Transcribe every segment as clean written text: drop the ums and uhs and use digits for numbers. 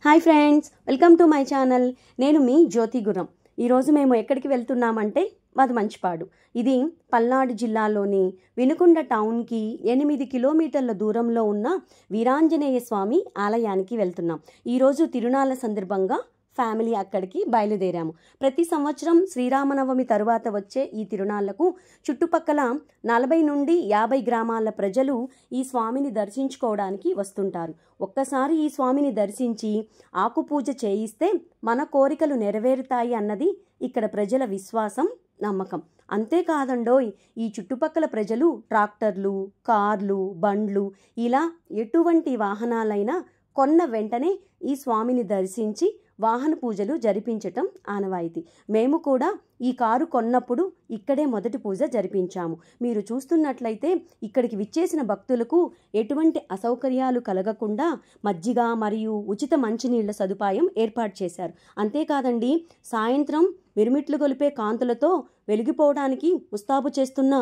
Hi friends, welcome to my channel. నేను మీ జ్యోతి గుర్రం. ఈరోజు మేము ఎక్కడికి వెళ్తున్నామంటే మదమంచిపాడు. ఇది పల్నాడు జిల్లాలోని వినుకొండ టౌన్కి 8 కిలోమీటర్ల దూరంలో ఉన్న వీరాంజనేయ స్వామి ఆలయానికి వెళ్తున్నాం. ఈరోజు తిరునాళ్ళ సందర్భంగా ఫ్యామిలీ అక్కడికి బయలుదేరాము. ప్రతి సంవత్సరం శ్రీరామనవమి తరువాత వచ్చే ఈ తిరునాళ్లకు చుట్టుపక్కల 40 నుండి 50 గ్రామాల ప్రజలు ఈ స్వామిని దర్శించుకోవడానికి వస్తుంటారు. ఒక్కసారి ఈ స్వామిని దర్శించి ఆకుపూజ చేయిస్తే మన కోరికలు నెరవేరుతాయి అన్నది ఇక్కడ ప్రజల విశ్వాసం, నమ్మకం. అంతేకాదండోయ్, ఈ చుట్టుపక్కల ప్రజలు ట్రాక్టర్లు, కార్లు, బండ్లు ఇలా ఎటువంటి వాహనాలైనా కొన్న వెంటనే ఈ స్వామిని దర్శించి వాహన పూజలు జరిపించటం ఆనవాయితీ. మేము కూడా ఈ కారు కొన్నప్పుడు ఇక్కడే మొదటి పూజ జరిపించాము. మీరు చూస్తున్నట్లయితే ఇక్కడికి విచ్చేసిన భక్తులకు ఎటువంటి అసౌకర్యాలు కలగకుండా మజ్జిగ మరియు ఉచిత మంచినీళ్ల సదుపాయం ఏర్పాటు చేశారు. అంతేకాదండి, సాయంత్రం మిరుమిట్లు గొలిపే కాంతులతో వెలిగిపోవడానికి ముస్తాబు చేస్తున్న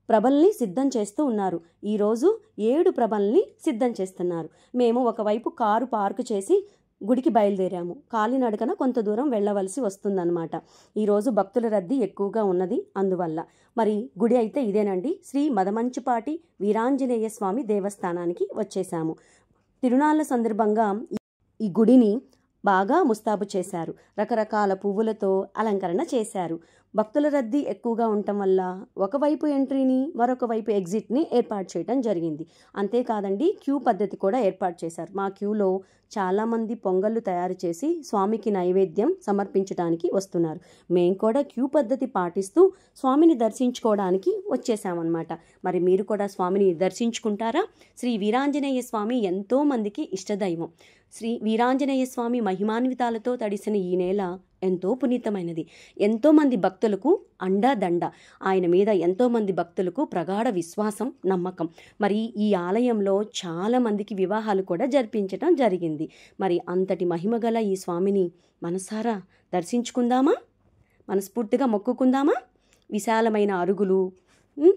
ప్రభల్ని సిద్ధం చేస్తూ ఉన్నారు. ఈరోజు 7 ప్రభల్ని సిద్ధం చేస్తున్నారు. మేము ఒకవైపు కారు పార్కు చేసి గుడికి బయలుదేరాము. కాలినడకన కొంత దూరం వెళ్ళవలసి వస్తుందన్నమాట. ఈరోజు భక్తుల రద్దీ ఎక్కువగా ఉన్నది. అందువల్ల మరి గుడి అయితే ఇదేనండి, శ్రీ మదమంచిపాటి వీరాంజనేయ స్వామి దేవస్థానానికి వచ్చేసాము. తిరునాళ్ళ సందర్భంగా ఈ గుడిని బాగా ముస్తాబు చేశారు. రకరకాల పువ్వులతో అలంకరణ చేశారు. భక్తుల రద్దీ ఎక్కువగా ఉండటం వల్ల ఒకవైపు ఎంట్రీని, మరొక వైపు ఎగ్జిట్ని ఏర్పాటు చేయడం జరిగింది. అంతేకాదండి, క్యూ పద్ధతి కూడా ఏర్పాటు చేశారు. మా క్యూలో చాలామంది పొంగళ్ళు తయారు చేసి స్వామికి నైవేద్యం సమర్పించడానికి వస్తున్నారు. మేము కూడా క్యూ పద్ధతి పాటిస్తూ స్వామిని దర్శించుకోవడానికి వచ్చేసామన్నమాట. మరి మీరు కూడా స్వామిని దర్శించుకుంటారా? శ్రీ వీరాంజనేయ స్వామి ఎంతో మందికి ఇష్టదైవం. శ్రీ వీరాంజనేయ స్వామి మహిమాన్వితాలతో తడిసిన ఈ నేల ఎంతో పునీతమైనది. ఎంతోమంది భక్తులకు అండాదండ. ఆయన మీద ఎంతోమంది భక్తులకు ప్రగాఢ విశ్వాసం, నమ్మకం. మరి ఈ ఆలయంలో చాలామందికి వివాహాలు కూడా జరిపించడం జరిగింది. మరి అంతటి మహిమగల ఈ స్వామిని మనసారా దర్శించుకుందామా? మనస్ఫూర్తిగా మొక్కుకుందామా? విశాలమైన అరుగులు,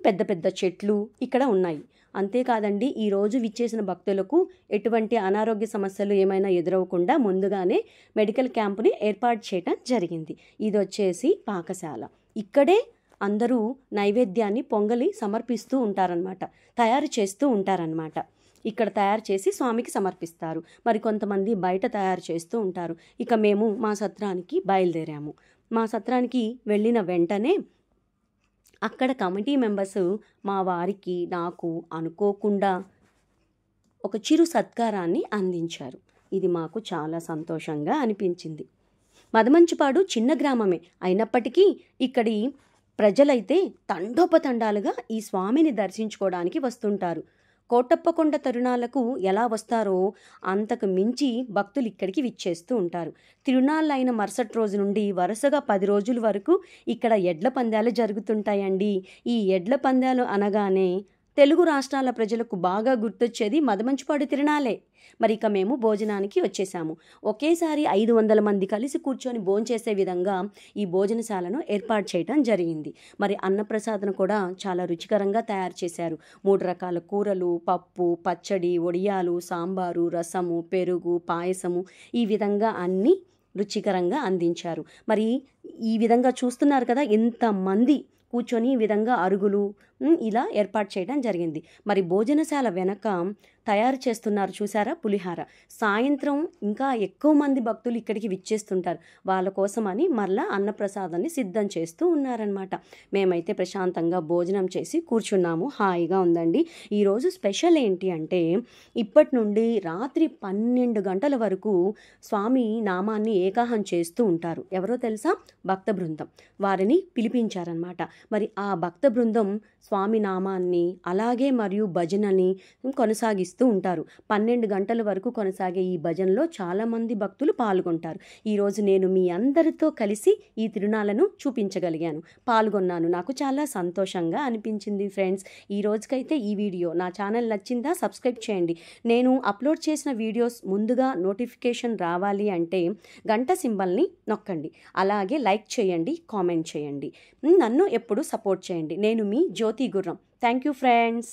పెద్ద పెద్ద చెట్లు ఇక్కడ ఉన్నాయి. అంతేకాదండి, ఈరోజు విచ్చేసిన భక్తులకు ఎటువంటి అనారోగ్య సమస్యలు ఏమైనా ఎదురవకుండా ముందుగానే మెడికల్ క్యాంపుని ఏర్పాటు చేయడం జరిగింది. ఇది వచ్చేసి పాకశాల. ఇక్కడే అందరూ నైవేద్యాన్ని పొంగలి సమర్పిస్తూ ఉంటారనమాట, తయారు చేస్తూ ఉంటారనమాట. ఇక్కడ తయారు చేసి స్వామికి సమర్పిస్తారు. మరి కొంతమంది బయట తయారు చేస్తూ ఉంటారు. ఇక మేము మా సత్రానికి బయలుదేరాము. మా సత్రానికి వెళ్ళిన వెంటనే అక్కడ కమిటీ మెంబర్స్ మా వారికి, నాకు అనుకోకుండా ఒక చిరు సత్కారాన్ని అందించారు. ఇది మాకు చాలా సంతోషంగా అనిపించింది. మదమంచిపాడు చిన్న గ్రామమే అయినప్పటికీ ఇక్కడి ప్రజలైతే తండోపతండాలుగా ఈ స్వామిని దర్శించుకోవడానికి వస్తుంటారు. కోటప్పకొండ తిరునాళ్లకు ఎలా వస్తారో అంతకు మించి భక్తులు ఇక్కడికి విచ్చేస్తూ ఉంటారు. తిరునాళ్ళు అయిన మరుసటి రోజు నుండి వరుసగా 10 రోజుల వరకు ఇక్కడ ఎడ్ల పందాలు జరుగుతుంటాయండి. ఈ ఎడ్ల పందాలు అనగానే తెలుగు రాష్ట్రాల ప్రజలకు బాగా గుర్తొచ్చేది మదమంచిపాడు తిరునాళ్ళే. మరి ఇక మేము భోజనానికి వచ్చేసాము. ఒకేసారి 500 మంది కలిసి కూర్చొని భోంచేసే విధంగా ఈ భోజనశాలను ఏర్పాటు చేయడం జరిగింది. మరి అన్నప్రసాదం కూడా చాలా రుచికరంగా తయారు చేశారు. 3 రకాల కూరలు, పప్పు, పచ్చడి, వడియాలు, సాంబారు, రసము, పెరుగు, పాయసము, ఈ విధంగా అన్నీ రుచికరంగా అందించారు. మరి ఈ విధంగా చూస్తున్నారు కదా, ఎంతమంది కూర్చొని ఈ విధంగా అరుగులు ఇలా ఏర్పాటు చేయడం జరిగింది. మరి భోజనశాల వెనక తయారు చేస్తున్నారు చూసారా, పులిహార. సాయంత్రం ఇంకా ఎక్కువ మంది భక్తులు ఇక్కడికి విచ్చేస్తుంటారు. వాళ్ళ కోసమని మరలా అన్నప్రసాదాన్ని సిద్ధం చేస్తూ ఉన్నారనమాట. మేమైతే ప్రశాంతంగా భోజనం చేసి కూర్చున్నాము. హాయిగా ఉందండి. ఈరోజు స్పెషల్ ఏంటి అంటే, ఇప్పటి నుండి రాత్రి 12 గంటల వరకు స్వామి నామాన్ని ఏకాహం చేస్తూ ఉంటారు. ఎవరో తెలుసా? భక్త బృందం. వారిని పిలిపించారనమాట. మరి ఆ భక్త బృందం స్వామి నామాన్ని అలాగే మరియు భజనని కొనసాగిస్తూ ఉంటారు. 12 గంటల వరకు కొనసాగే ఈ భజనలో చాలామంది భక్తులు పాల్గొంటారు. ఈరోజు నేను మీ అందరితో కలిసి ఈ తిరునాళ్ళను చూపించగలిగాను, పాల్గొన్నాను. నాకు చాలా సంతోషంగా అనిపించింది ఫ్రెండ్స్. ఈ రోజుకైతే ఈ వీడియో నా ఛానల్ నచ్చిందా? సబ్స్క్రైబ్ చేయండి. నేను అప్లోడ్ చేసిన వీడియోస్ ముందుగా నోటిఫికేషన్ రావాలి అంటే గంట సింబల్ని నొక్కండి. అలాగే లైక్ చేయండి, కామెంట్ చేయండి. నన్ను ఎప్పుడు సపోర్ట్ చేయండి. నేను మీ జ్యోతి గుర్రం. Thank you friends.